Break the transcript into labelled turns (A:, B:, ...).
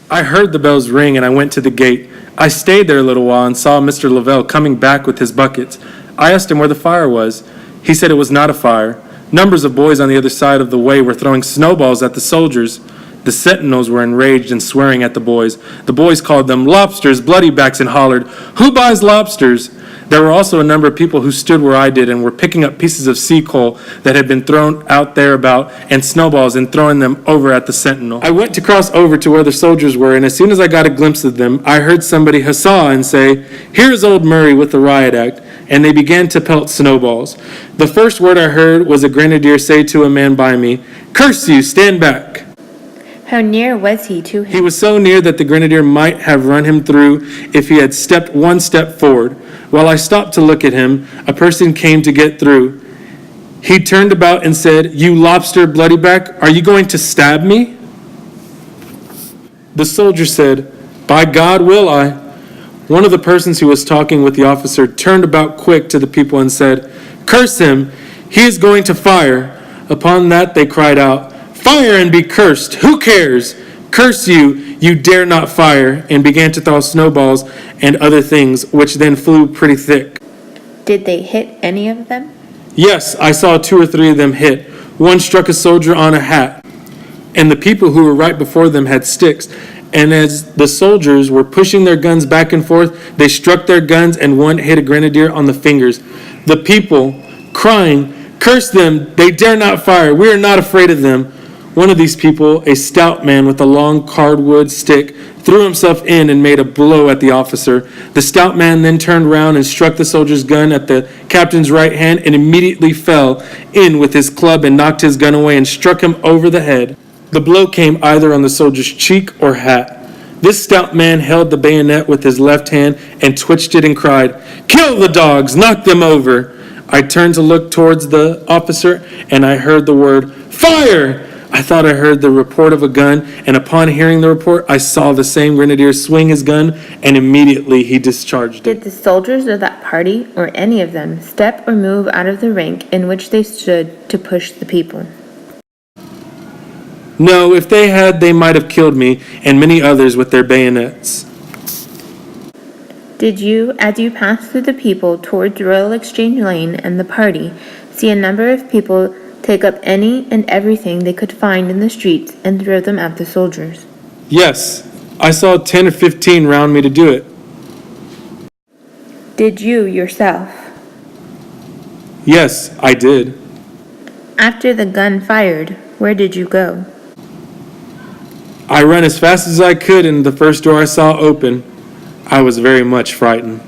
A: I heard the bells ring and I went to the gate. I stayed there a little while and saw Mr. Lavelle coming back with his buckets. I asked him where the fire was. He said it was not a fire. Numbers of boys on the other side of the way were throwing snowballs at the soldiers. The sentinels were enraged and swearing at the boys. The boys called them lobsters, bloodybacks, and hollered, "Who buys lobsters?" There were also a number of people who stood where I did and were picking up pieces of sea coal that had been thrown out there about and snowballs and throwing them over at the sentinel. I went to cross over to where the soldiers were, and as soon as I got a glimpse of them, I heard somebody huzzah and say, "Here's old Murray with the riot act," and they began to pelt snowballs. The first word I heard was a grenadier say to a man by me, "Curse you, stand back."
B: How near was he to him?
A: He was so near that the grenadier might have run him through if he had stepped one step forward. While I stopped to look at him, a person came to get through. He turned about and said, "You lobster bloodyback, are you going to stab me?" The soldier said, "By God will I." One of the persons who was talking with the officer turned about quick to the people and said, "Curse him, he is going to fire." Upon that they cried out, "Fire and be cursed! Who cares? Curse you, you dare not fire," and began to throw snowballs and other things, which then flew pretty thick.
B: Did they hit any of them?
A: Yes, I saw 2 or 3 of them hit. One struck a soldier on a hat, and the people who were right before them had sticks. And as the soldiers were pushing their guns back and forth, they struck their guns, and one hit a grenadier on the fingers. The people, crying, "Curse them, they dare not fire, we are not afraid of them." One of these people, a stout man with a long cardwood stick, threw himself in and made a blow at the officer. The stout man then turned round and struck the soldier's gun at the captain's right hand and immediately fell in with his club and knocked his gun away and struck him over the head. The blow came either on the soldier's cheek or hat. This stout man held the bayonet with his left hand and twitched it and cried, "Kill the dogs, knock them over." I turned to look towards the officer and I heard the word, "Fire!" I thought I heard the report of a gun, and upon hearing the report, I saw the same grenadier swing his gun, and immediately he discharged it.
B: Did the soldiers of that party, or any of them, step or move out of the rank in which they stood to push the people?
A: No, if they had, they might have killed me and many others with their bayonets.
B: Did you, as you passed through the people towards Royal Exchange Lane and the party, see a number of people take up any and everything they could find in the streets and throw them at the soldiers?
A: Yes, I saw 10 or 15 round me to do it.
B: Did you yourself?
A: Yes, I did.
B: After the gun fired, where did you go?
A: I ran as fast as I could, and the first door I saw open. I was very much frightened.